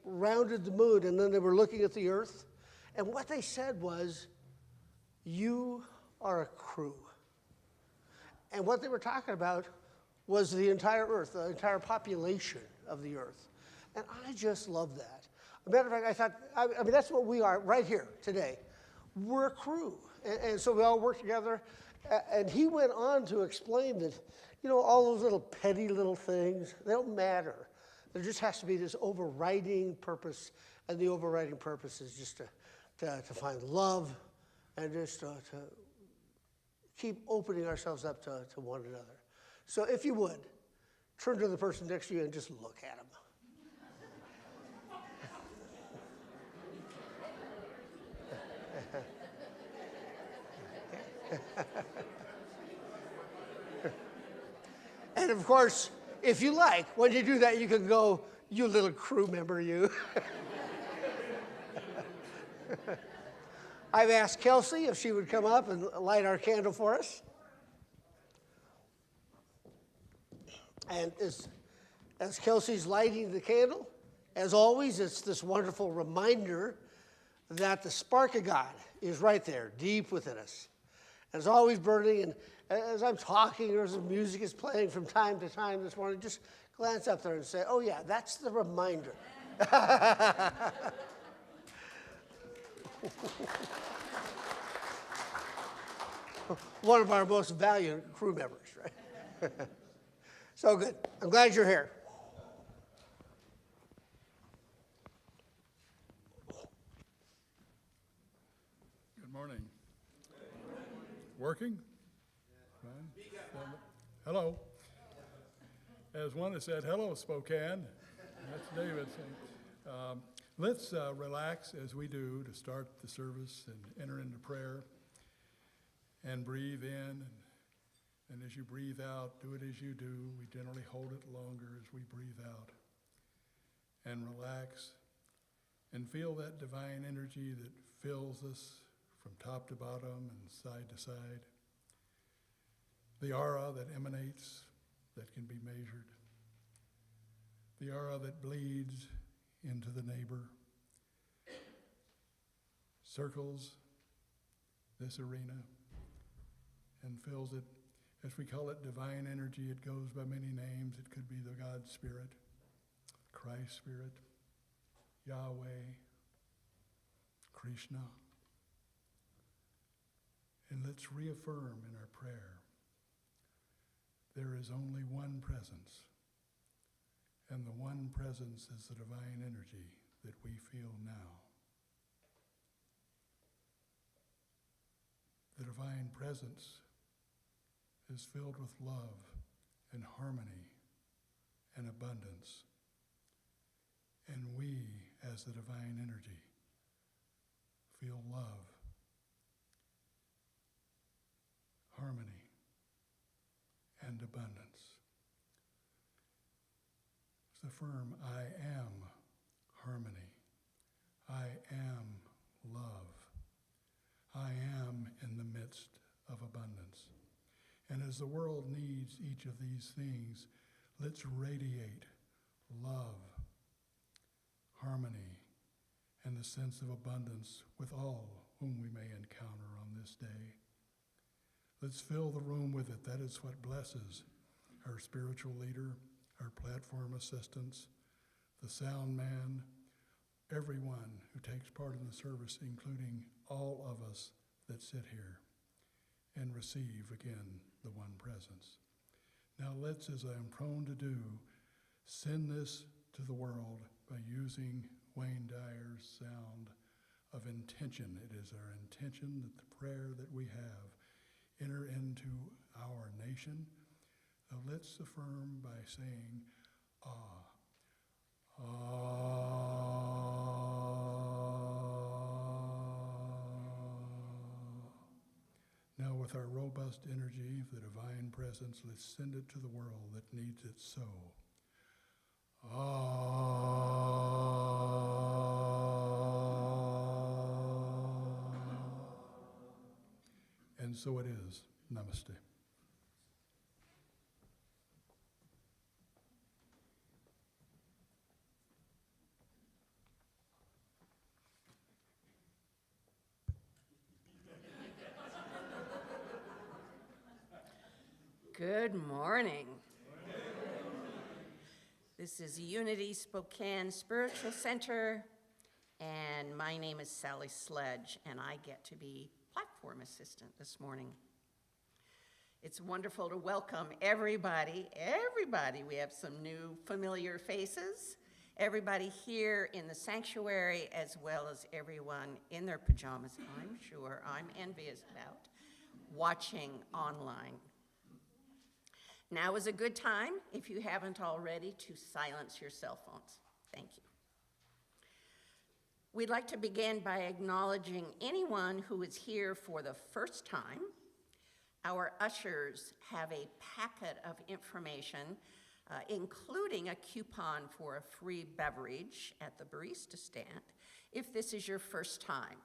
rounded the moon, and then they were looking at the earth. And what they said was, you are a crew. And what they were talking about was the entire earth, the entire population of the earth. And I just love that. As a matter of fact, I thought, I mean, that's what we are right here today. We're a crew. And so we all work together. And he went on to explain that, you know, all those little petty little things, they don't matter. There just has to be this overriding purpose, and the overriding purpose is just to find love and just to keep opening ourselves up to one another. So if you would, turn to the person next to you and just look at him. And of course, if you like, when you do that, you can go, you little crew member, you. I've asked Kelsey if she would come up and light our candle for us. And as Kelsey's lighting the candle, as always, it's this wonderful reminder that the spark of God is right there, deep within us. And it's always burning, and as I'm talking or as the music is playing from time to time this morning, just glance up there and say, oh yeah, that's the reminder. One of our most valiant crew members, right? So good. I'm glad you're here. Good morning. Working? Fine. Hello. As one has said, hello, Spokane. That's David saying. Let's relax as we do to start the service and enter into prayer and breathe in. And as you breathe out, do it as you do. We generally hold it longer as we breathe out. And relax and feel that divine energy that fills us from top to bottom and side to side. The aura that emanates, that can be measured. The aura that bleeds into the neighbor, circles this arena and fills it, as we call it, divine energy. It goes by many names. It could be the God Spirit, Christ Spirit, Yahweh, Krishna. And let's reaffirm in our prayer, there is only one presence. And the one presence is the divine energy that we feel now. The divine presence is filled with love and harmony and abundance. And we, as the divine energy, feel love, harmony, and abundance. Affirm, I am harmony. I am love. I am in the midst of abundance. And as the world needs each of these things, let's radiate love, harmony, and the sense of abundance with all whom we may encounter on this day. Let's fill the room with it. That is what blesses our spiritual leader, our platform assistants, the sound man, everyone who takes part in the service, including all of us that sit here and receive again the one presence. Now let's, as I am prone to do, send this to the world by using Wayne Dyer's sound of intention. It is our intention that the prayer that we have enter into our nation. Now let's affirm by saying, ah, Now with our robust energy of the divine presence, let's send it to the world that needs it so. And so it is. Namaste. Good morning. This is Unity Spokane Spiritual Center, and my name is Sally Sledge, and I get to be platform assistant this morning. It's wonderful to welcome everybody. We have some new familiar faces. Everybody here in the sanctuary, as well as everyone in their pajamas, I'm envious about, watching online. Now is a good time, if you haven't already, to silence your cell phones. Thank you. We'd like to begin by acknowledging anyone who is here for the first time. Our ushers have a packet of information, including a coupon for a free beverage at the barista stand, if this is your first time.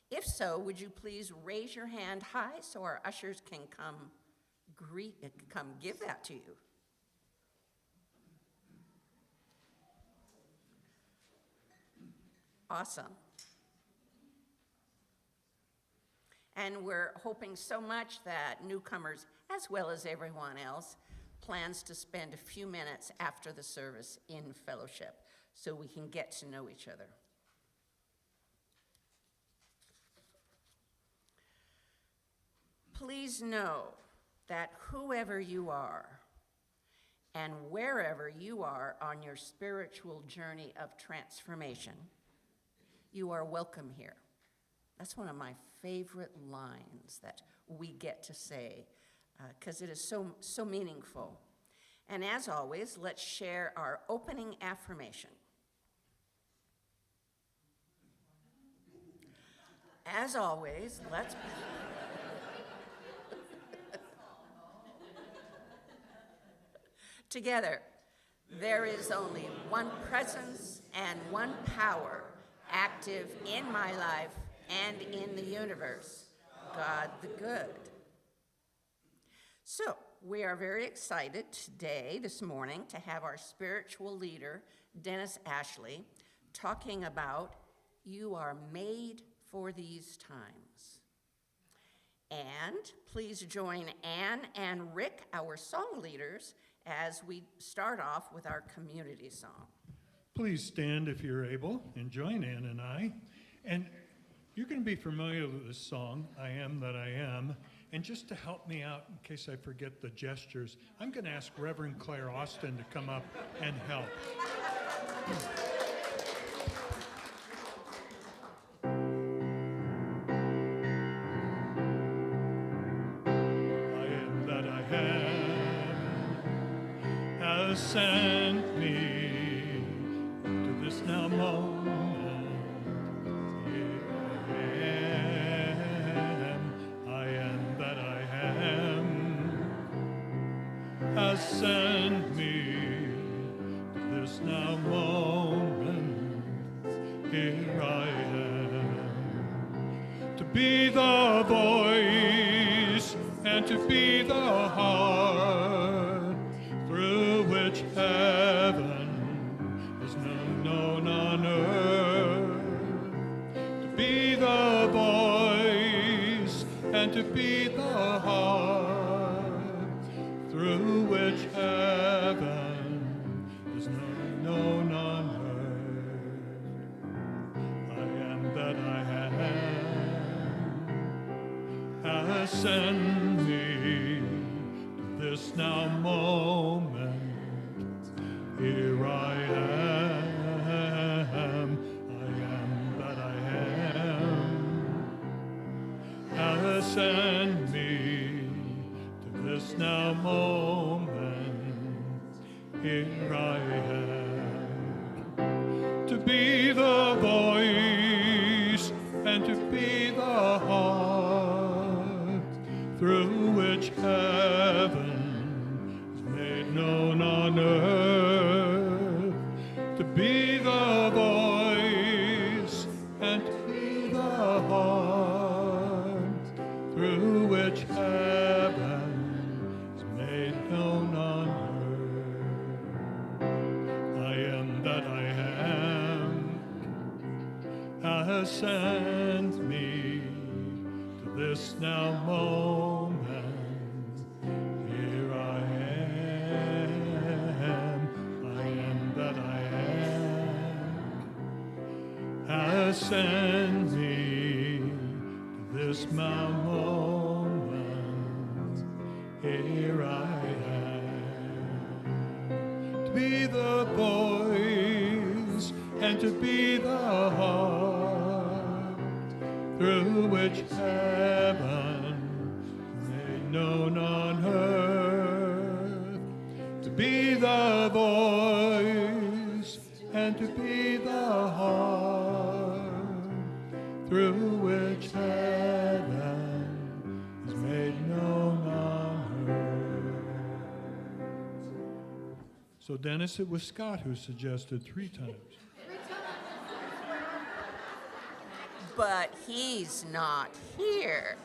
If so, would you please raise your hand high so our ushers can come give that to you. Awesome. And we're hoping so much that newcomers, as well as everyone else, plans to spend a few minutes after the service in fellowship so we can get to know each other. Please know that whoever you are and wherever you are on your spiritual journey of transformation, you are welcome here. That's one of my favorite lines that we get to say because it is so meaningful. And as always, let's share our opening affirmation. As always, let's... Together, there is only one presence and one power active in my life and in the universe, God the Good. So, we are very excited this morning, to have our spiritual leader, Dennis Ashley, talking about you are made for these times. And please join Ann and Rick, our song leaders, as we start off with our community song. Please stand if you're able and join Ann and I. And you're going to be familiar with this song, I Am That I Am. And just to help me out, in case I forget the gestures, I'm going to ask Reverend Claire Austin to come up and help. Sent me to this now moment. I am that I am. Has sent me to this now moment. Here I am to be the voice and to be the heart through which heaven is known on earth. To be the voice and to be the heart through which heaven is known on earth. I am that I am has sent me to this now moment. Here I am that I am, has sent me to this now moment. Here I am, to be the voice and to be the heart through which heaven is made known on earth. To be the voice and to be the heart through which heaven is made known on earth. I am that I am has sent me to this now moment. Here I has sent me to this my moment. Here I am, to be the voice and to be the heart through which heaven made known on earth. To be the voice and to be the heart through which heaven is made known on earth. So Dennis, it was Scott who suggested 3 times. But he's not here.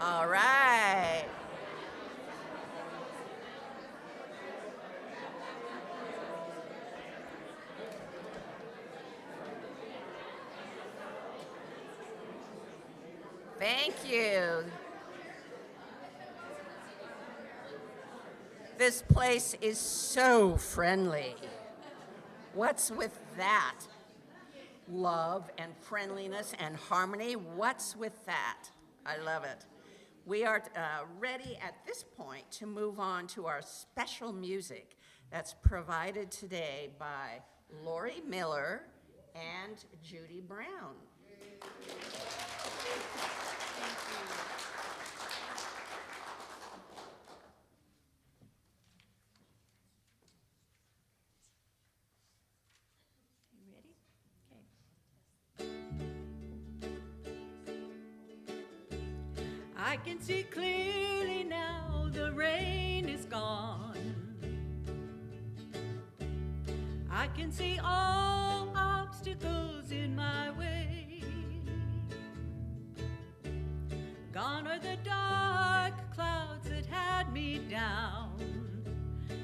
All right. Thank you. This place is so friendly. What's with that? Love and friendliness and harmony. What's with that? I love it. We are ready at this point to move on to our special music that's provided today by Lori Miller and Judy Brown. You ready? Okay. I can see clearly now the rain is gone. I can see all obstacles in my way. Gone are the dark clouds that had me down.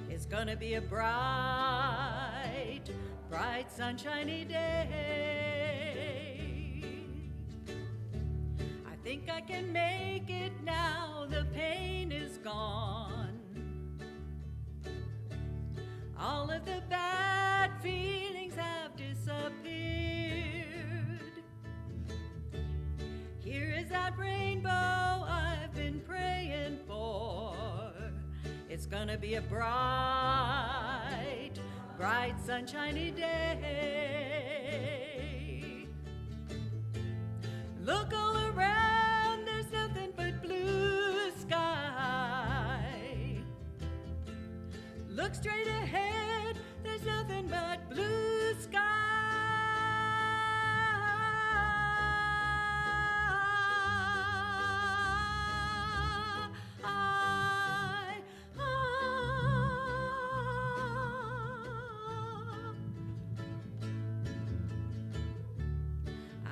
It's gonna be a bright, bright, sunshiny day. I think I can make it now, the pain is gone. All of the bad feelings have disappeared. Here is that rainbow I've been praying for. It's gonna be a bright, bright, sunshiny day. Look all around, there's nothing but blue sky. Look straight ahead, there's nothing but blue sky.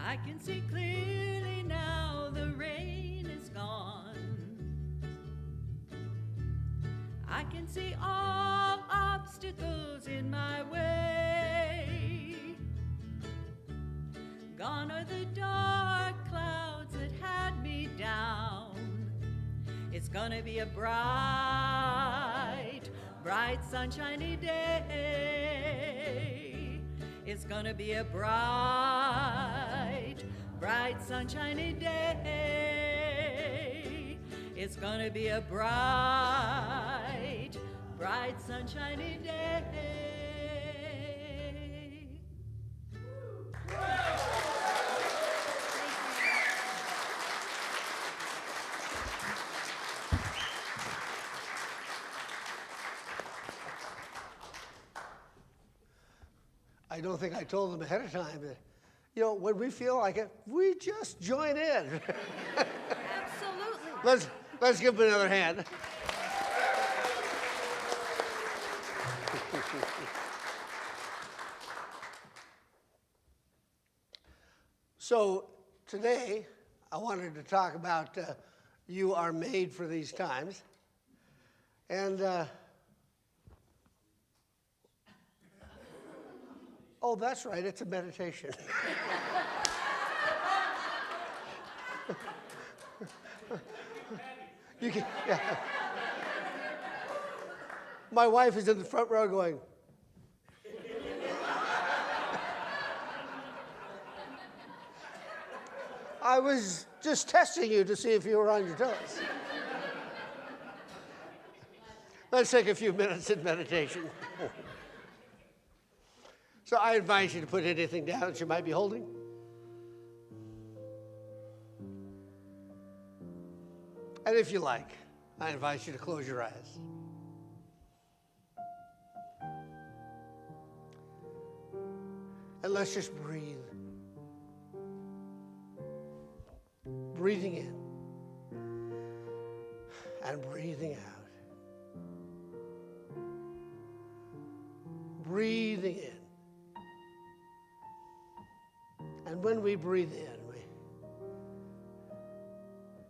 I can see clearly now, the rain is gone. I can see all obstacles in my way. Gone are the dark clouds that had me down. It's gonna be a bright, bright, sunshiny day. It's gonna be a bright, bright, sunshiny day. It's gonna be a bright, bright, sunshiny day. I don't think I told them ahead of time that You know, when we feel like it, we just join in. Absolutely. Let's give them another hand. So today, I wanted to talk about you are made for these times. And, oh, that's right, it's a meditation. You can, yeah. My wife is in the front row going, I was just testing you to see if you were on your toes. Let's take a few minutes in meditation. So I advise you to put anything down that you might be holding. And if you like, I advise you to close your eyes. And let's just breathe. Breathing in and breathing out. Breathing in. And when we breathe in,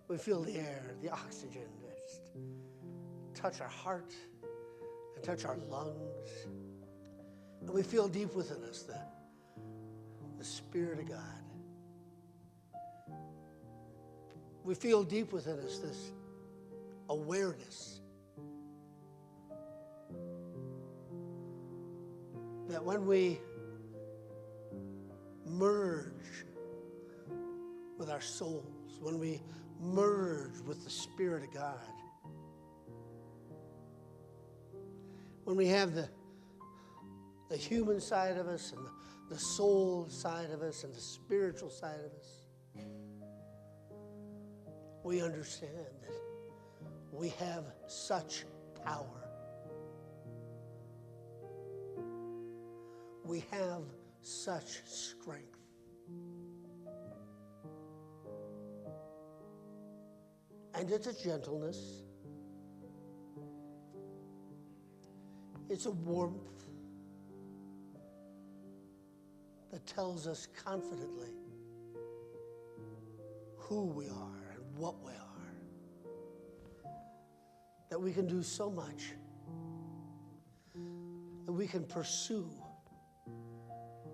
we feel the air, the oxygen, just touch our heart and touch our lungs. And we feel deep within us the Spirit of God. We feel deep within us this awareness that when we merge with our souls, when we merge with the Spirit of God, when we have the human side of us and the soul side of us and the spiritual side of us, we understand that we have such power. We have such strength. And it's a gentleness. It's a warmth that tells us confidently who we are and what we are. That we can do so much. That we can pursue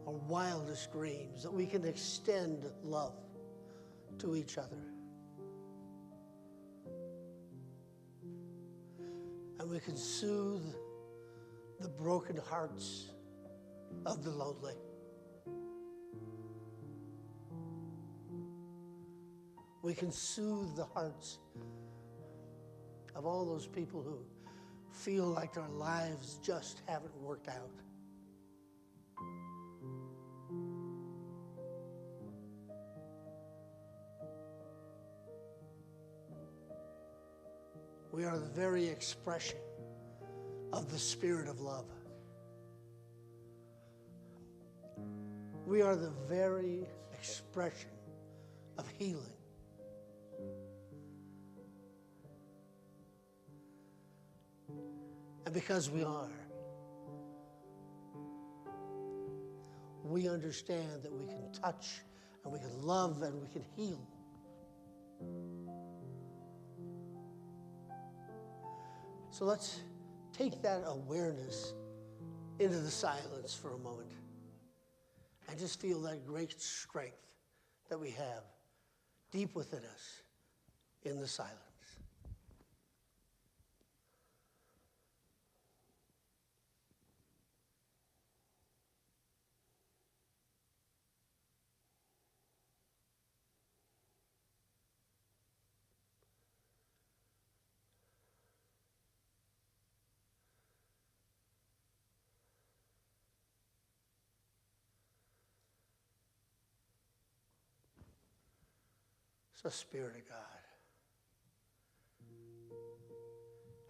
our wildest dreams. That we can extend love to each other. And we can soothe the broken hearts of the lonely. We can soothe the hearts of all those people who feel like their lives just haven't worked out. We are the very expression of the Spirit of love. We are the very expression of healing. And because we are, we understand that we can touch and we can love and we can heal. So let's take that awareness into the silence for a moment and just feel that great strength that we have deep within us in the silence. So, Spirit of God,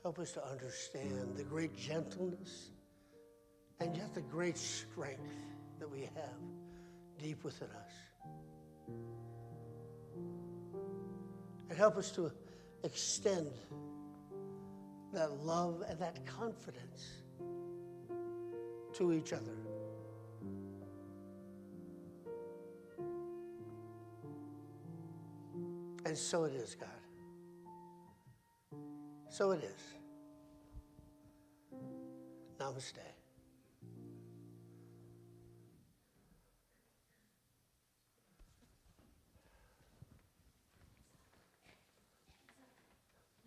help us to understand the great gentleness and yet the great strength that we have deep within us. And help us to extend that love and that confidence to each other. And so it is, God. So it is. Namaste.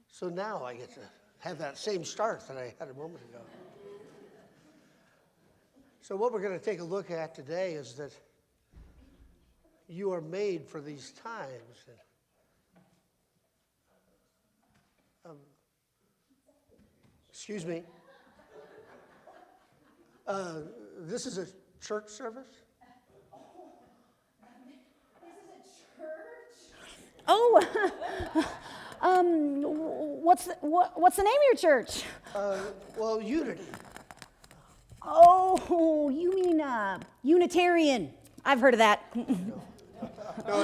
So now I get to have that same start that I had a moment ago. So what we're going to take a look at today is that you are made for these times. Excuse me. This is a church service? Oh, what's the name of your church? Well, Unity. Oh, you mean Unitarian? I've heard of that. No,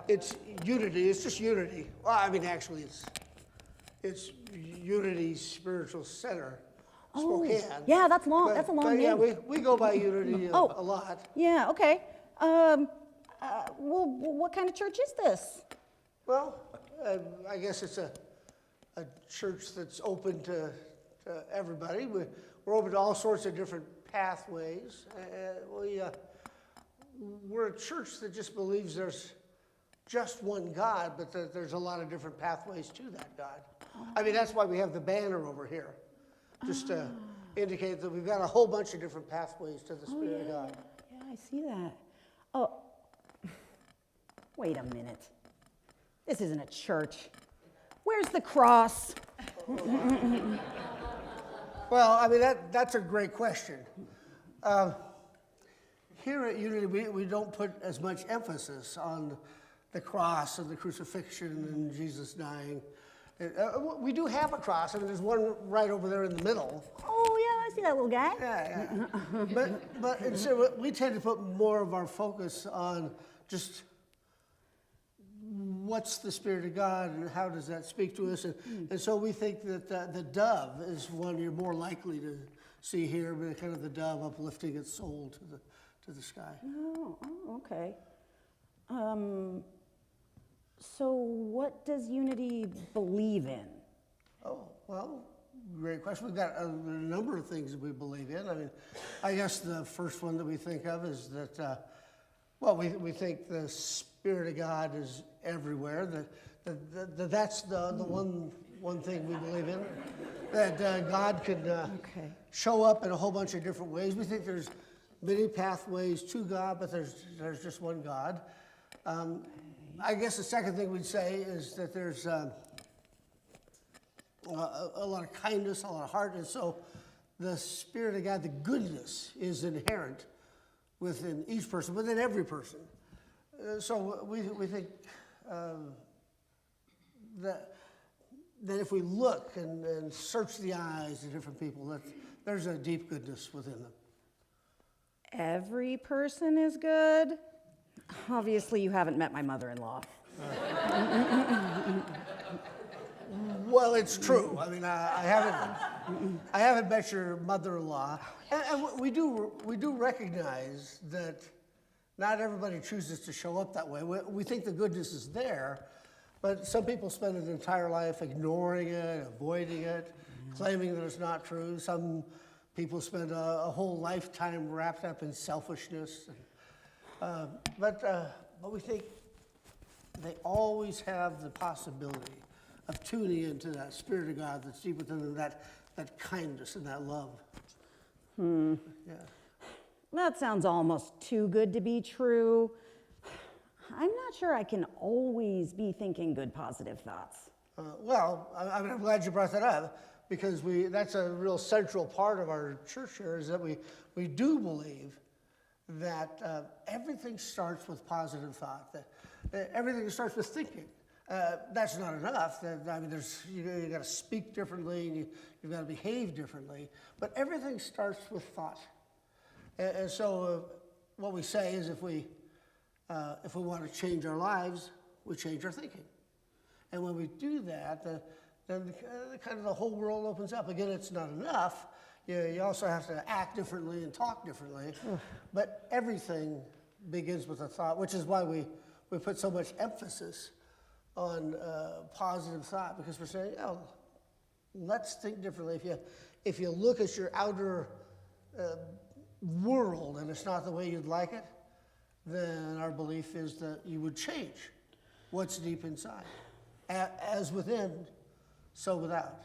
it's Unity. It's just Unity. Well, I mean, actually, it's Unity Spiritual Center, Spokane. Yeah, that's long. But- That's a long but name. yeah, we go by Unity a lot. Yeah. Okay. Well, what kind of church is this? Well, I guess it's a church that's open to everybody. We're open to all sorts of different pathways. We're a church that just believes there's just one God, but that there's a lot of different pathways to that God. I mean, that's why we have the banner over here, just to indicate that we've got a whole bunch of different pathways to the Spirit of God. Yeah, I see that. Oh, wait a minute. This isn't a church. Where's the cross? Well, I mean, that's a great question. Here at Unity, we don't put as much emphasis on the cross and the crucifixion and Jesus dying. We do have a cross. I mean, there's one right over there in the middle. Oh, yeah, I see that little guy. Yeah. But instead, we tend to put more of our focus on just what's the Spirit of God and how does that speak to us. And so we think that the dove is one you're more likely to see here, but kind of the dove uplifting its soul to the sky. Oh, okay. So what does Unity believe in? Oh, well, great question. We've got a number of things that we believe in. I mean, I guess the first one that we think of is that, we think the Spirit of God is everywhere. That's the one thing we believe in, that God could show up in a whole bunch of different ways. We think there's many pathways to God, but there's just one God. I guess the second thing we'd say is that there's a lot of kindness, a lot of heart, and so the Spirit of God, the goodness, is inherent within each person, within every person. So we think that if we look and search the eyes of different people, that there's a deep goodness within them. Every person is good? Obviously, you haven't met my mother-in-law. Well, it's true. I mean, I haven't met your mother-in-law, and we do recognize that not everybody chooses to show up that way. We think the goodness is there, but some people spend an entire life ignoring it, avoiding it, claiming that it's not true. Some people spend a whole lifetime wrapped up in selfishness. But we think they always have the possibility of tuning into that Spirit of God that's deep within them, that kindness and that love. Yeah. That sounds almost too good to be true. I'm not sure I can always be thinking good, positive thoughts. I'm glad you brought that up, because that's a real central part of our church here, is that we do believe that everything starts with positive thought, that everything starts with thinking. That's not enough. You got to speak differently, and you've got to behave differently, but everything starts with thought. And so what we say is if we want to change our lives, we change our thinking. And when we do that, then kind of the whole world opens up. Again, it's not enough. You also have to act differently and talk differently. But everything begins with a thought, which is why we put so much emphasis on positive thought, because we're saying, oh, let's think differently. If you look at your outer world and it's not the way you'd like it, then our belief is that you would change what's deep inside. As within, so without.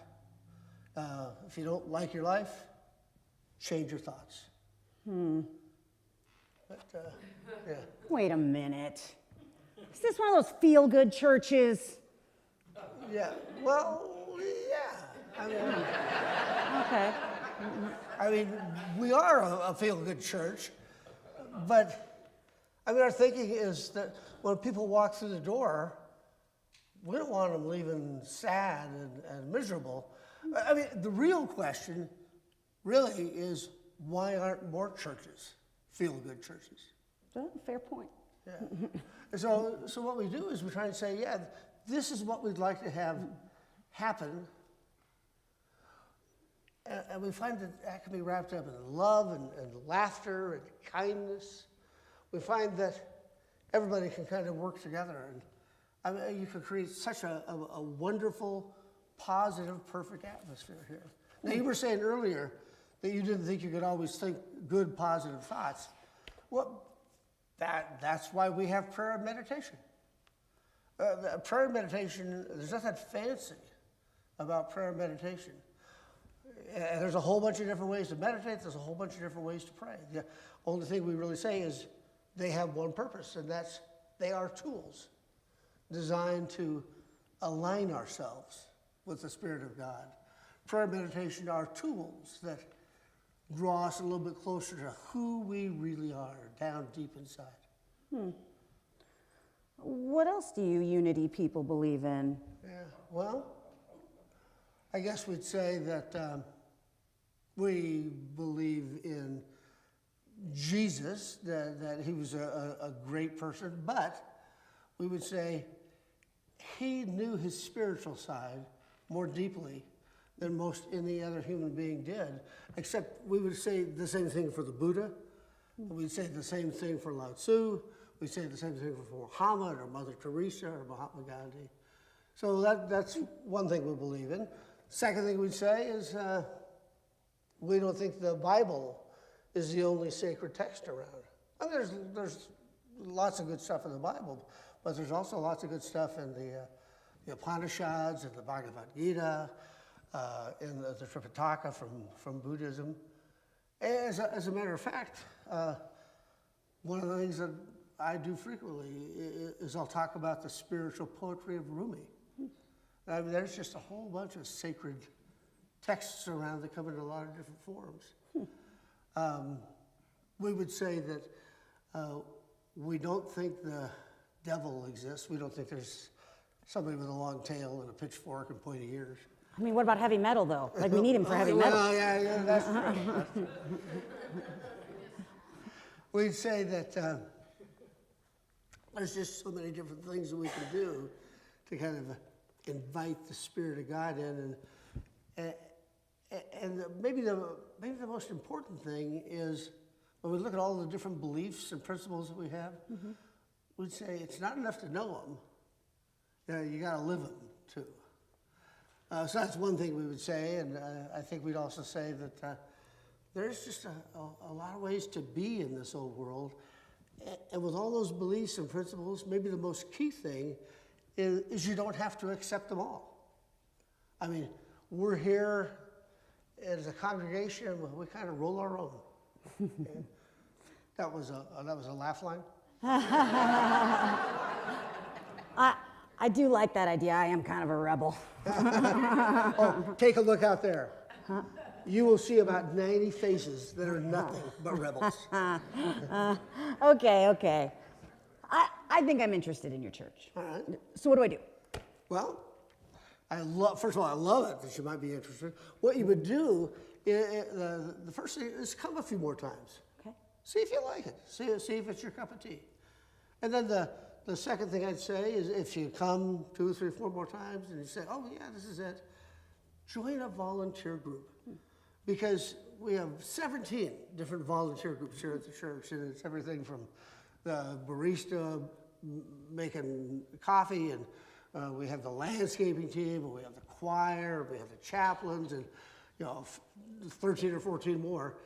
If you don't like your life, change your thoughts. But, yeah. Wait a minute. Is this one of those feel-good churches? Yeah, well, yeah. Okay. I mean, we are a feel-good church, but I mean, our thinking is that when people walk through the door, we don't want them leaving sad and miserable. I mean, the real question really is, why aren't more churches feel-good churches? Well, fair point. Yeah. And so what we do is we try and say, yeah, this is what we'd like to have happen. And we find that can be wrapped up in love and laughter and kindness. We find that everybody can kind of work together. And I mean, you can create such a wonderful, positive, perfect atmosphere here. Now, you were saying earlier that you didn't think you could always think good, positive thoughts. Well, that's why we have prayer and meditation. Prayer and meditation, there's nothing fancy about prayer and meditation. There's a whole bunch of different ways to meditate. There's a whole bunch of different ways to pray. The only thing we really say is they have one purpose, and that's they are tools designed to align ourselves with the Spirit of God. Prayer and meditation are tools that draw us a little bit closer to who we really are down deep inside. What else do you Unity people believe in? Yeah, well, I guess we'd say that we believe in Jesus, that he was a great person, but we would say he knew his spiritual side more deeply than most any other human being did, except we would say the same thing for the Buddha. We'd say the same thing for Lao Tzu. We'd say the same thing for Muhammad or Mother Teresa or Mahatma Gandhi. So that's one thing we believe in. Second thing we'd say is we don't think the Bible is the only sacred text around. I mean, there's lots of good stuff in the Bible, but there's also lots of good stuff in the Upanishads and the Bhagavad Gita, in the Tripitaka from Buddhism. As a matter of fact, one of the things that I do frequently is I'll talk about the spiritual poetry of Rumi. I mean, there's just a whole bunch of sacred texts around that come in a lot of different forms. We would say that we don't think the devil exists. We don't think there's somebody with a long tail and a pitchfork and pointy ears. I mean, what about heavy metal, though? Like, we need him for heavy metal. Well, yeah, that's true. We'd say that there's just so many different things that we can do to kind of invite the Spirit of God in, and maybe the most important thing is when we look at all the different beliefs and principles that we have, we'd say it's not enough to know them. You got to live them too. So that's one thing we would say, and I think we'd also say that there's just a lot of ways to be in this old world, and with all those beliefs and principles, maybe the most key thing is you don't have to accept them all. I mean, we're here as a congregation, we kind of roll our own. Okay? That was a laugh line. I do like that idea. I am kind of a rebel. Oh, take a look out there. You will see about 90 faces that are nothing but rebels. Okay. I think I'm interested in your church. All right. So what do I do? Well, first of all, I love it that you might be interested. What you would do, the first thing is come a few more times. Okay. See if you like it. See if it's your cup of tea. And then the second thing I'd say is if you come 2, 3, 4 more times and you say, oh yeah, this is it, join a volunteer group. Because we have 17 different volunteer groups here at the church, and it's everything from the barista making coffee, and we have the landscaping team, and we have the choir, we have the chaplains, and 13 or 14 more.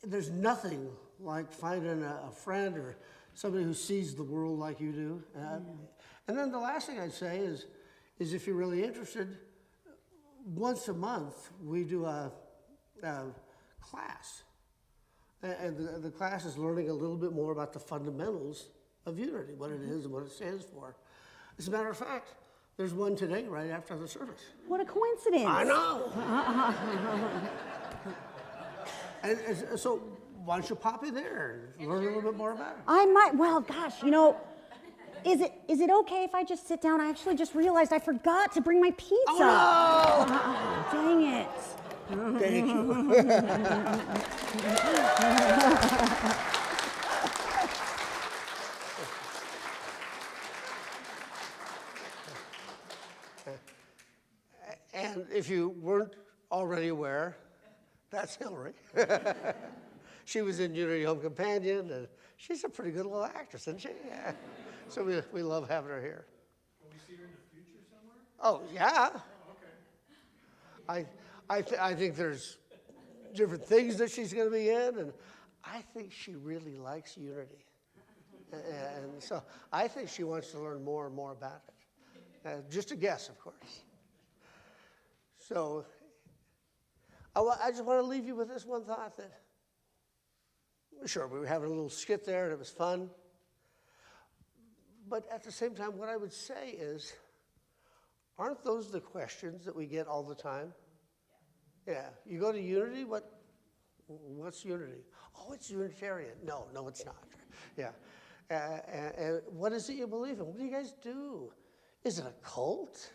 There's nothing like finding a friend or somebody who sees the world like you do. And then the last thing I'd say is if you're really interested, once a month we do a class. And the class is learning a little bit more about the fundamentals of unity, what it is and what it stands for. As a matter of fact, there's one today right after the service. What a coincidence. I know. And so why don't you pop in there and learn a little bit more about it? I might, well, gosh, is it okay if I just sit down? I actually just realized I forgot to bring my pizza. Oh, Oh, dang it. no! Thank you. And if you weren't already aware, that's Hillary. She was in Unity Home Companion, and she's a pretty good little actress, isn't she? Yeah. So we love having her here. Can we see her in the future somewhere? Oh, yeah. Oh, okay. I think there's different things that she's going to be in, and I think she really likes Unity. And so I think she wants to learn more and more about it. Just a guess, of course. So I just want to leave you with this one thought that, sure, we were having a little skit there and it was fun. But at the same time, what I would say is, aren't those the questions that we get all the time? Yeah. You go to Unity, what's Unity? Oh, it's Unitarian. No, it's not. Yeah. And what is it you believe in? What do you guys do? Is it a cult?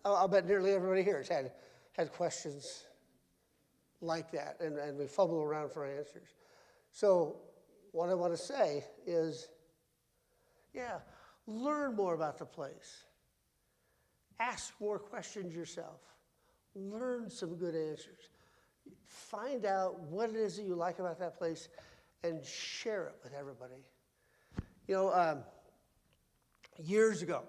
I'll bet nearly everybody here has had questions like that, and we fumble around for answers. So what I want to say is, learn more about the place. Ask more questions yourself. Learn some good answers. Find out what it is that you like about that place and share it with everybody. Years ago,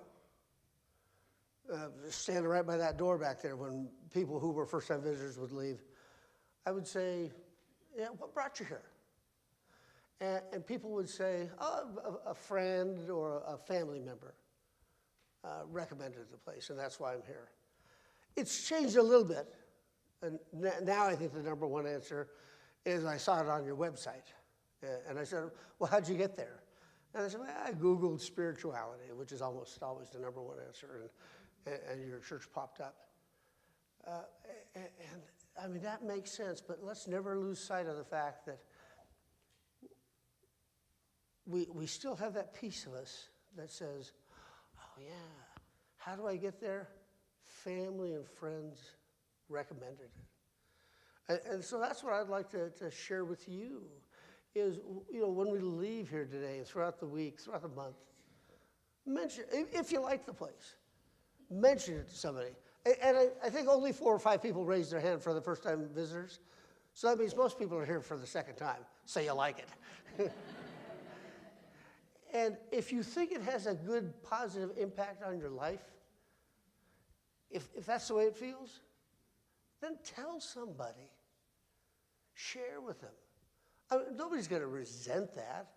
standing right by that door back there when people who were first-time visitors would leave, I would say, what brought you here? And people would say, a friend or a family member recommended the place, and that's why I'm here. It's changed a little bit, and now I think the number one answer is I saw it on your website. And I said, well, how'd you get there? And I said, well, I Googled spirituality, which is almost always the number one answer, and your church popped up. And that makes sense, but let's never lose sight of the fact that we still have that piece of us that says, oh yeah, how do I get there? Family and friends recommended it. And so that's what I'd like to share with you is, when we leave here today, throughout the week, throughout the month, mention, if you like the place, mention it to somebody. And I think only 4 or 5 people raised their hand for the first-time visitors. So that means most people are here for the second time, so you like it. And if you think it has a good, positive impact on your life, if that's the way it feels, then tell somebody. Share with them. Nobody's going to resent that.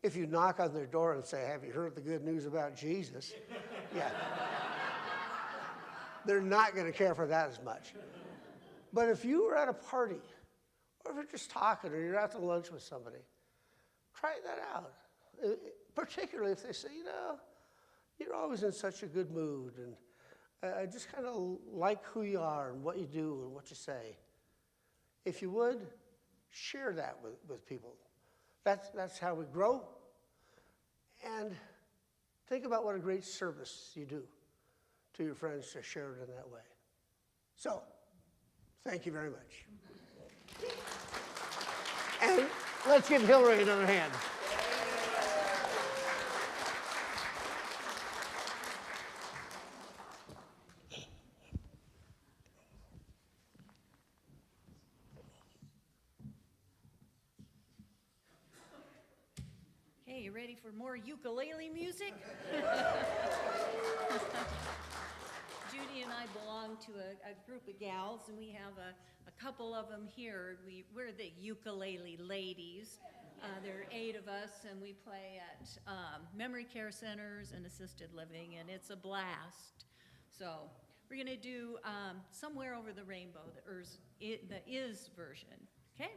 If you knock on their door and say, have you heard the good news about Jesus? Yeah. They're not going to care for that as much. But if you were at a party, or if you're just talking, or you're out to lunch with somebody, try that out. Particularly if they say, you're always in such a good mood, and I just kind of like who you are and what you do and what you say. If you would, share that with people. That's how we grow. And think about what a great service you do to your friends to share it in that way. So, thank you very much. And let's give Hillary another hand. Hey, you ready for more ukulele music? Judy and I belong to a group of gals, and we have a couple of them here. We're the ukulele ladies. There are 8 of us, and we play at memory care centers and assisted living, and it's a blast. So we're going to do Somewhere Over the Rainbow, the is version, okay?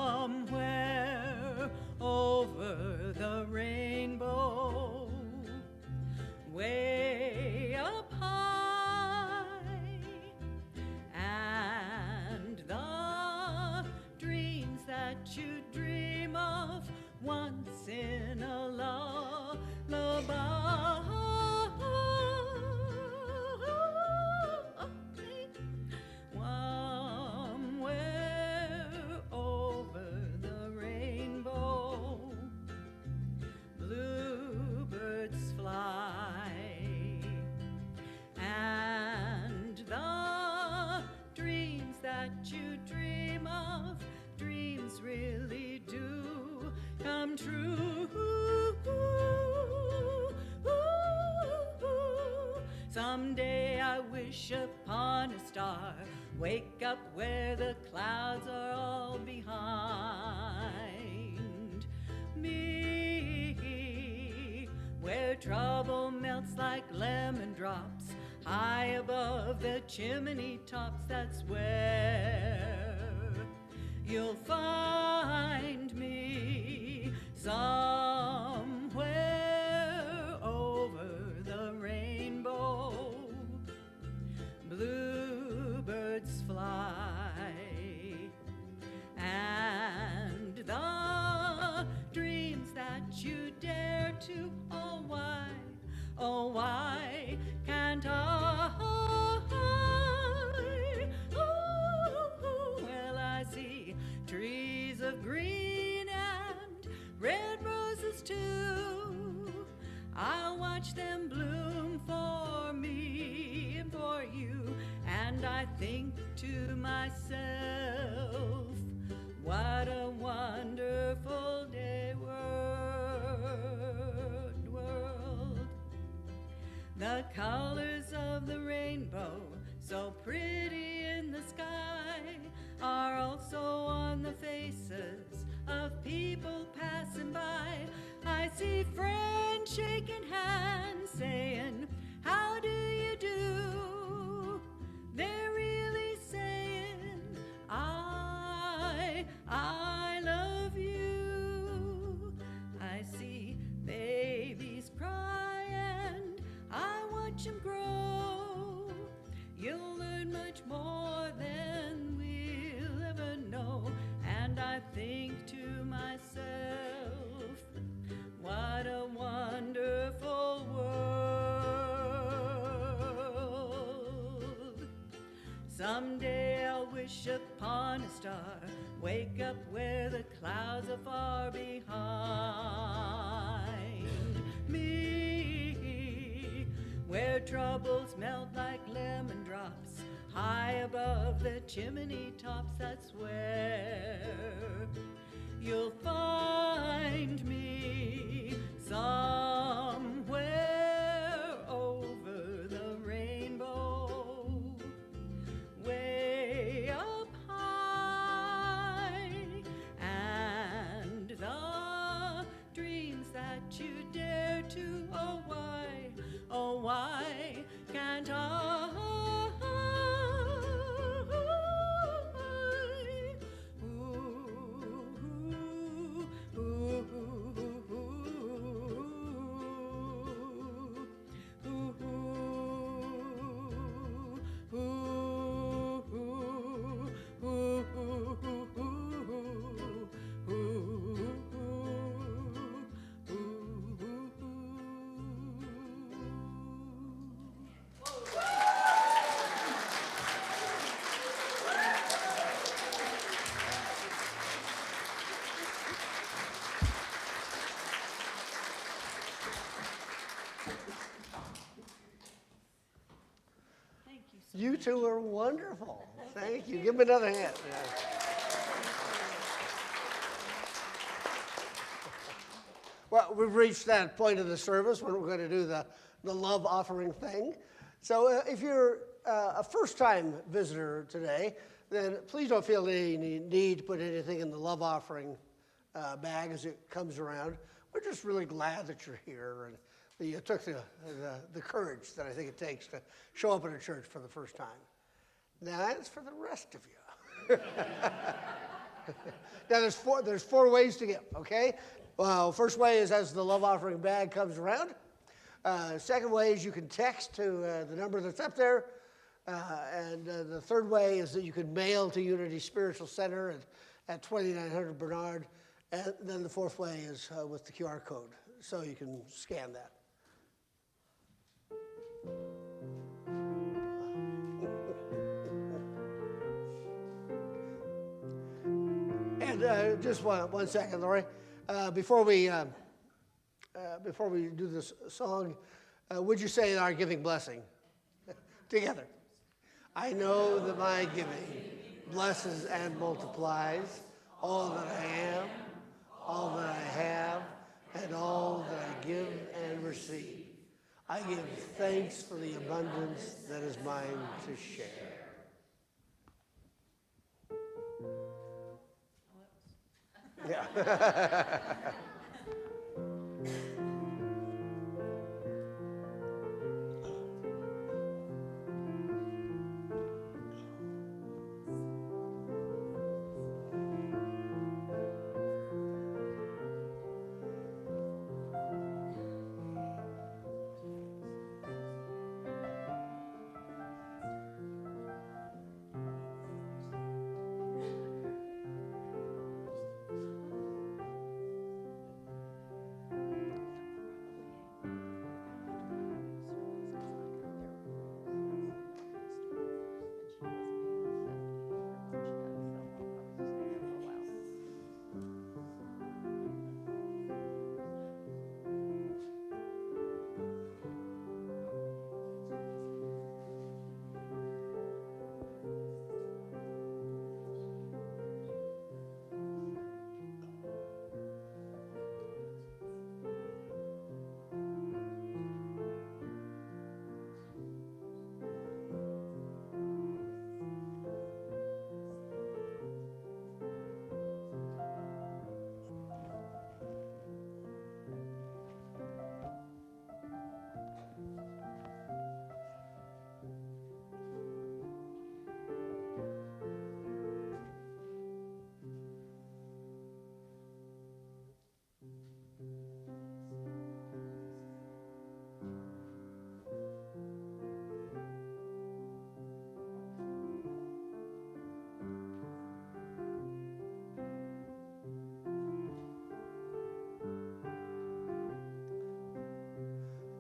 Somewhere over the rainbow, way up high, and the dreams that you dream of once in a lullaby. Somewhere over the rainbow, bluebirds fly, and the dreams that you dream of, dreams really do come true. Someday I wish upon a star, wake up where the clouds are all behind me, where trouble melts like lemon drops, high above the chimney tops. That's where you'll find me, somewhere over the rainbow. Bluebirds fly, and the dreams that you dare to, oh why can't I? Well, I see trees of green and red roses too. I'll watch them bloom for me and for you, and I think to myself, what a wonderful day, world. The colors of the rainbow, so pretty in the sky, are also on the faces of people passing by. I see friends shaking hands, saying, how do you do? They're really saying, I love you. I see babies cry and I watch them grow. You'll learn much more than we'll ever know. And I think to myself, what a wonderful world. Someday I'll wish upon a star, wake up where the clouds are far behind me, where troubles melt like lemon drops, high above the chimney tops. That's where you'll find me, somewhere over the rainbow, way up high, and the dreams that you dare to, oh why can't I? Ooh, two are wonderful. Thank you. Give them another hand. Yeah. Well, we've reached that point of the service when we're going to do the love offering thing. So if you're a first-time visitor today, then please don't feel any need to put anything in the love offering bag as it comes around. We're just really glad that you're here and that you took the courage that I think it takes to show up at a church for the first time. Now that's for the rest of you. Now there's four ways to give, okay? Well, first way is as the love offering bag comes around. Second way is you can text to the number that's up there. And the third way is that you can mail to Unity Spiritual Center at 2900 Bernard. And then the fourth way is with the QR code, so you can scan that. And just one second, Lori. Before we do this song, would you say our giving blessing together? I know that my giving blesses and multiplies all that I am, all that I have, and all that I give and receive. I give thanks for the abundance that is mine to share. Yeah.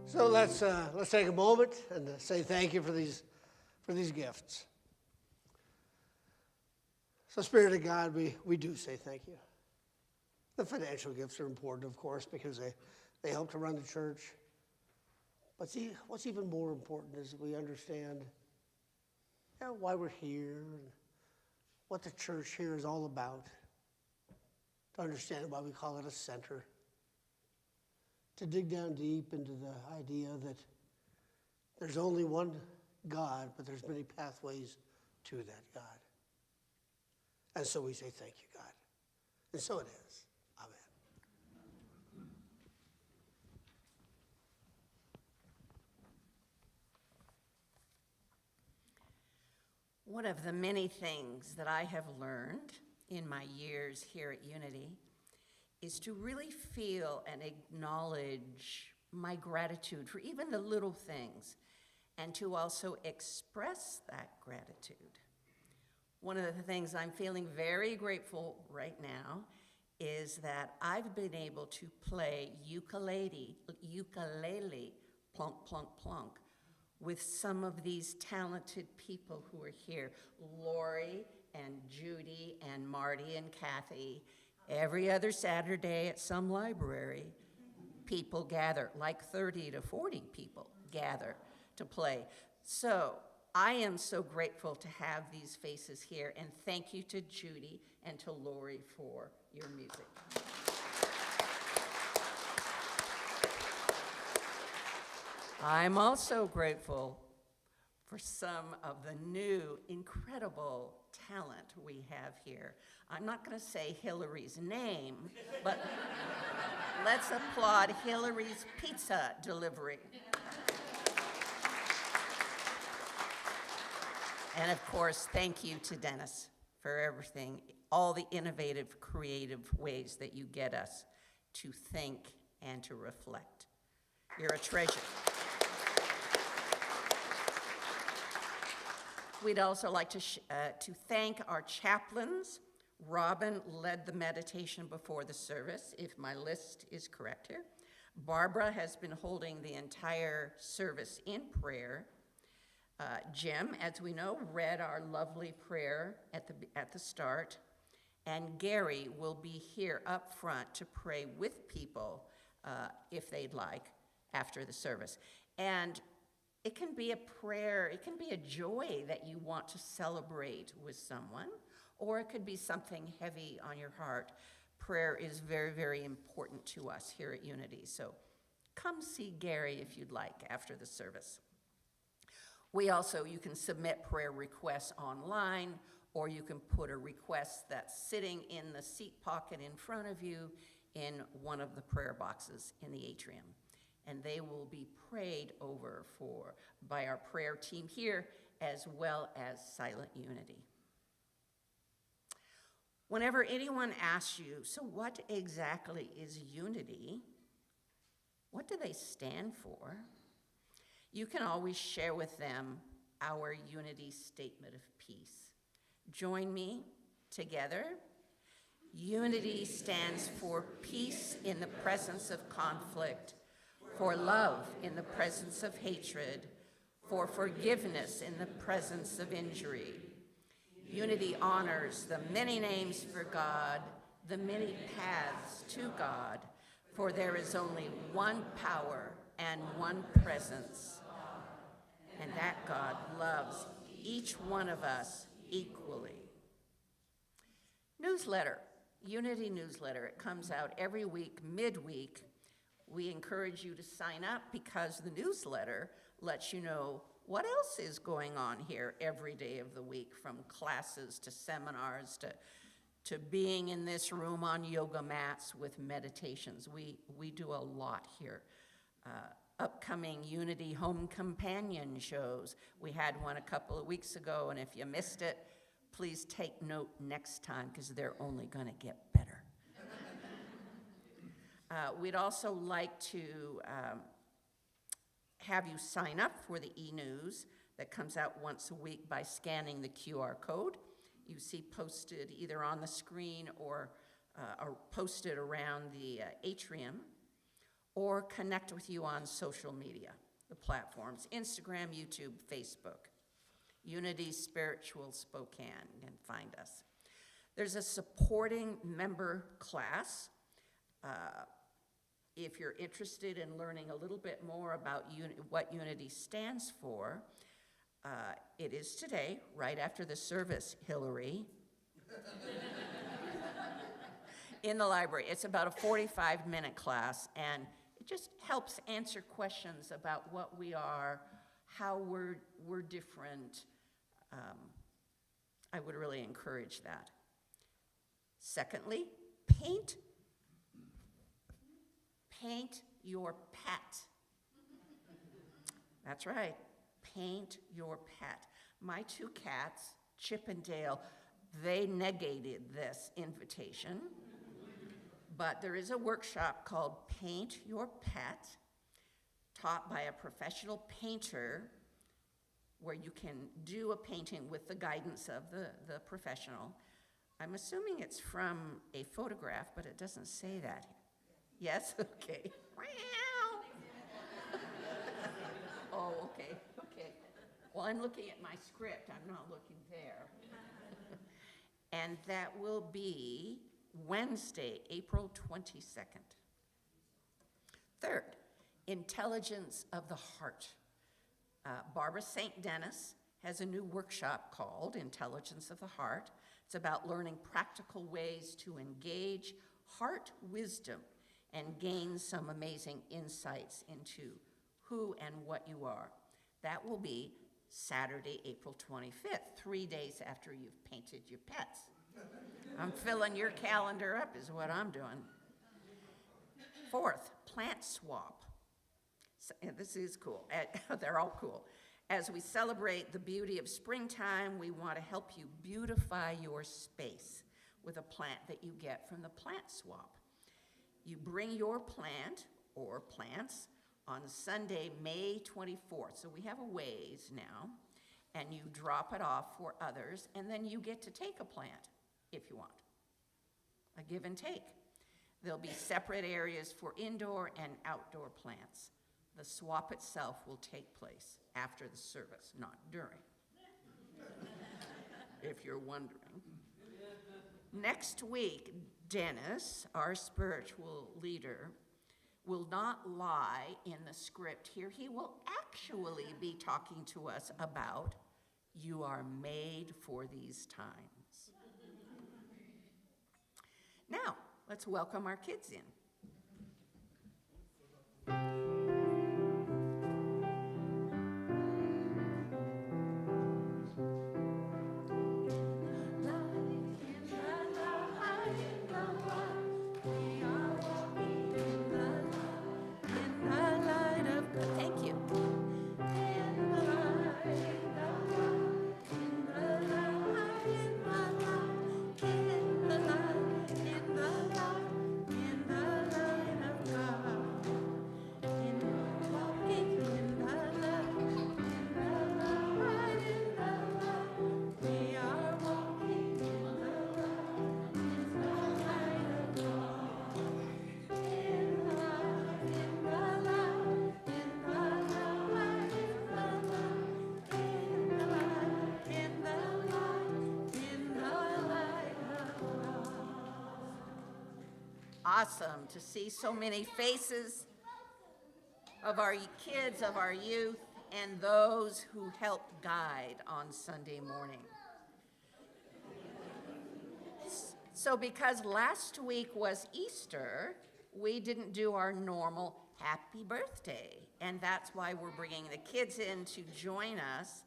So let's take a moment and say thank you for these gifts. So Spirit of God, we do say thank you. The financial gifts are important, of course, because they help to run the church. But see, what's even more important is that we understand why we're here and what the church here is all about. To understand why we call it a center. To dig down deep into the idea that there's only one God, but there's many pathways to that God. And so we say thank you, God. And so it is. Amen. One of the many things that I have learned in my years here at Unity is to really feel and acknowledge my gratitude for even the little things, and to also express that gratitude. One of the things I'm feeling very grateful right now is that I've been able to play ukulele, plunk, plunk, plunk, with some of these talented people who are here, Lori and Judy and Marty and Kathy. Every other Saturday at some library, people gather, like 30 to 40 people gather to play. So I am so grateful to have these faces here, and thank you to Judy and to Lori for your music. I'm also grateful for some of the new, incredible talent we have here. I'm not going to say Hillary's name, but let's applaud Hillary's pizza delivery. And of course, thank you to Dennis for everything, all the innovative, creative ways that you get us to think and to reflect. You're a treasure. We'd also like to thank our chaplains. Robin led the meditation before the service, if my list is correct here. Barbara has been holding the entire service in prayer. Jim, as we know, read our lovely prayer at the start. And Gary will be here up front to pray with people if they'd like after the service. And it can be a prayer, it can be a joy that you want to celebrate with someone, or it could be something heavy on your heart. Prayer is very, very important to us here at Unity. So come see Gary if you'd like after the service. You can submit prayer requests online, or you can put a request that's sitting in the seat pocket in front of you in one of the prayer boxes in the atrium. And they will be prayed over by our prayer team here, as well as Silent Unity. Whenever anyone asks you, so what exactly is unity? What do they stand for? You can always share with them our unity statement of peace. Join me together. Unity stands for peace in the presence of conflict, for love in the presence of hatred, for forgiveness in the presence of injury. Unity honors the many names for God, the many paths to God, for there is only one power and one presence, and that God loves each one of us equally. Newsletter, Unity newsletter. It comes out every week, midweek. We encourage you to sign up because the newsletter lets you know what else is going on here every day of the week, from classes to seminars to being in this room on yoga mats with meditations. We do a lot here. Upcoming Unity Home Companion shows. We had one a couple of weeks ago, and if you missed it, please take note next time because they're only going to get better. We'd also like to have you sign up for the e-news that comes out once a week by scanning the QR code you see posted either on the screen or posted around the atrium, or connect with you on social media, the platforms, Instagram, YouTube, Facebook. Unity Spiritual Spokane, you can find us. There's a supporting member class. If you're interested in learning a little bit more about what Unity stands for, it is today, right after the service, Hillary, in the library. It's about a 45-minute class, and it just helps answer questions about what we are, how we're different. I would really encourage that. Secondly, paint your pet. That's right, paint your pet. My two cats, Chip and Dale, they negated this invitation, but there is a workshop called Paint Your Pet, taught by a professional painter, where you can do a painting with the guidance of the professional. I'm assuming it's from a photograph, but it doesn't say that. Yes? Okay. Oh, okay. Well, I'm looking at my script. I'm not looking there. And that will be Wednesday, April 22nd. Third, Intelligence of the Heart. Barbara St. Dennis has a new workshop called Intelligence of the Heart. It's about learning practical ways to engage heart wisdom and gain some amazing insights into who and what you are. That will be Saturday, April 25th, 3 days after you've painted your pets. I'm filling your calendar up is what I'm doing. Fourth, plant swap. So, this is cool. They're all cool. As we celebrate the beauty of springtime, we want to help you beautify your space with a plant that you get from the plant swap. You bring your plant or plants on Sunday, May 24th. So we have a ways now, and you drop it off for others, and then you get to take a plant if you want. A give and take. There'll be separate areas for indoor and outdoor plants. The swap itself will take place after the service, not during, if you're wondering. Next week, Dennis, our spiritual leader, will not lie in the script here. He will actually be talking to us about you are made for these times. Now, let's welcome our kids in. Thank you. Awesome to see so many faces of our kids, of our youth, and those who help guide on Sunday morning. So because last week was Easter, we didn't do our normal happy birthday, and that's why we're bringing the kids in to join us.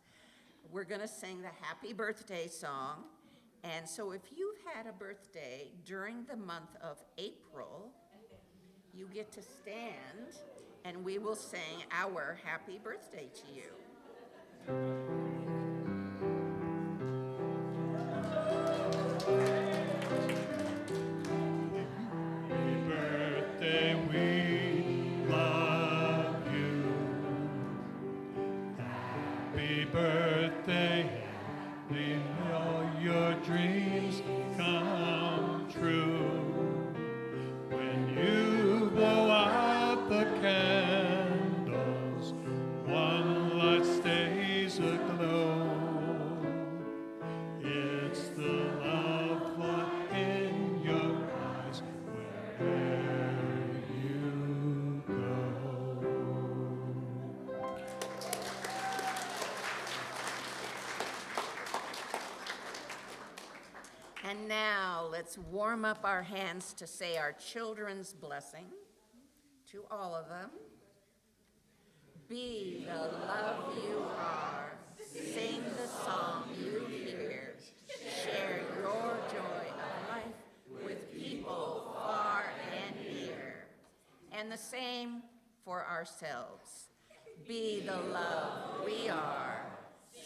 We're going to sing the happy birthday song. And so if you've had a birthday during the month of April, you get to stand and we will sing our happy birthday to you. Happy birthday, we love you. Happy birthday. May all your dreams come true. When you blow out the candles, one light stays aglow. It's the love light in your eyes wherever you go. And now let's warm up our hands to say our children's blessing to all of them. Be the love you are, sing the song you hear, share your joy of life with people far and near. And the same for ourselves. Be the love we are,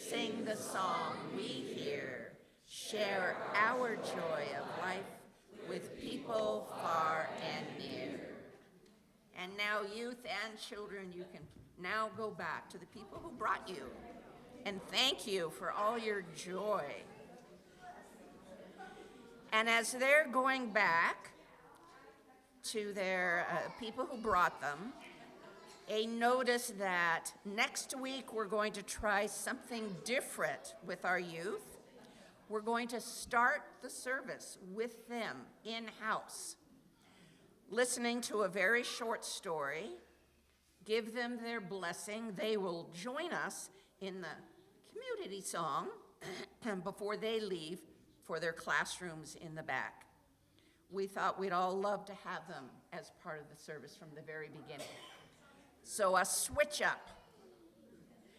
sing the song we hear, share our joy of life with people far and near. And now youth and children, you can now go back to the people who brought you and thank you for all your joy. And as they're going back to their people who brought them, a notice that next week we're going to try something different with our youth. We're going to start the service with them in-house, listening to a very short story, give them their blessing. They will join us in the community song before they leave for their classrooms in the back. We thought we'd all love to have them as part of the service from the very beginning. So a switch up.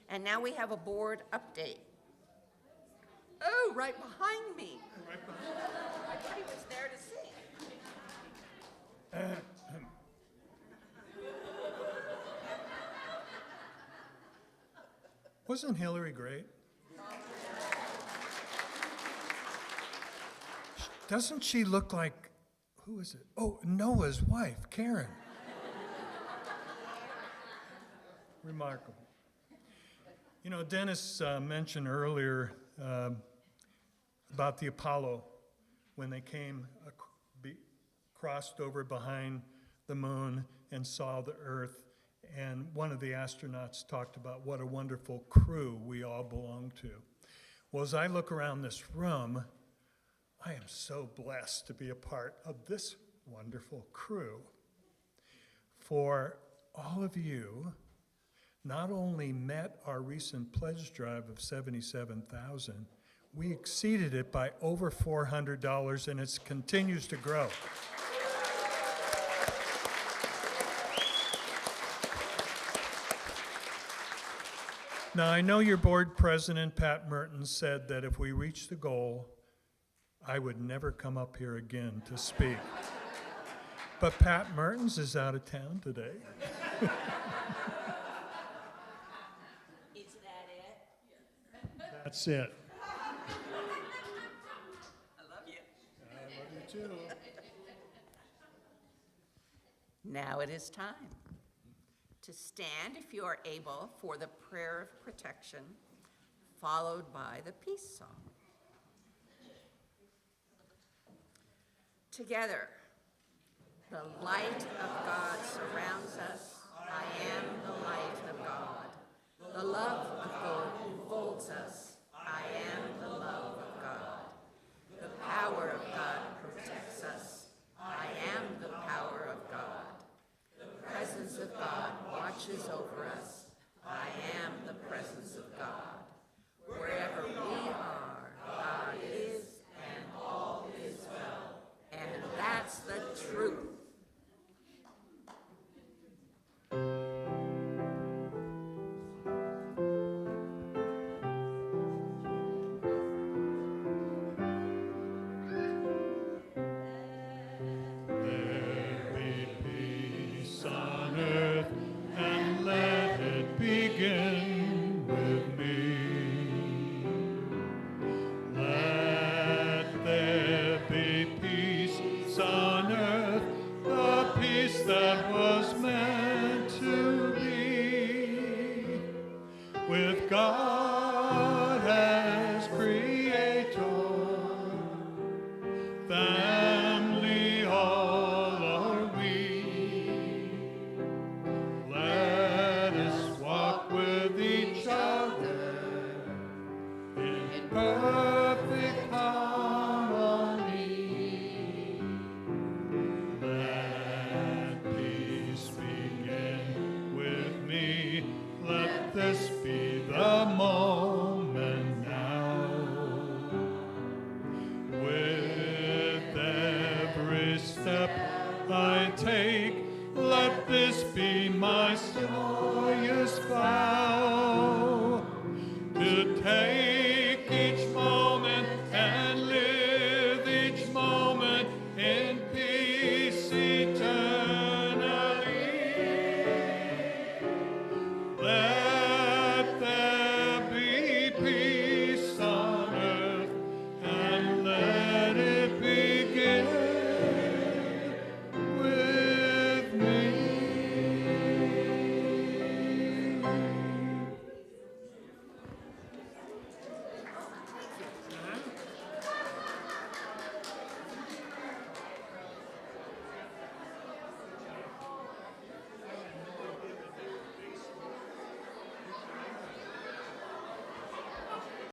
And now we have a board update. Oh, right behind me. Right behind. I thought he was there to sing. Wasn't Hillary great? Doesn't she look like, who is it? Oh, Noah's wife, Karen. Remarkable. You know, Dennis mentioned earlier about the Apollo when they came, crossed over behind the moon and saw the Earth. And one of the astronauts talked about what a wonderful crew we all belong to. Well, as I look around this room, I am so blessed to be a part of this wonderful crew. For all of you not only met our recent pledge drive of $77,000, we exceeded it by over $400, and it continues to grow. Now, I know your board president, Pat Mertens, said that if we reach the goal, I would never come up here again to speak. But Pat Mertens is out of town today. Is that it? That's it. I love you. I love you too. Now it is time to stand, if you are able, for the prayer of protection, followed by the peace song. Together, the light of God surrounds us. I am the light of God. The love of God enfolds us. I am the love of God. The power of God protects us. I am the power of God. The presence of God watches over us. I am the presence of God. Wherever we are, God is, and all is well. And that's the truth. There be peace on earth, and let it begin with me. Let there be peace on earth, the peace that was meant to be, with God as creator. Family all are we. Let us walk with each other in perfect harmony. Let peace begin with me. Let this be the moment now. With every step I take, let this be my story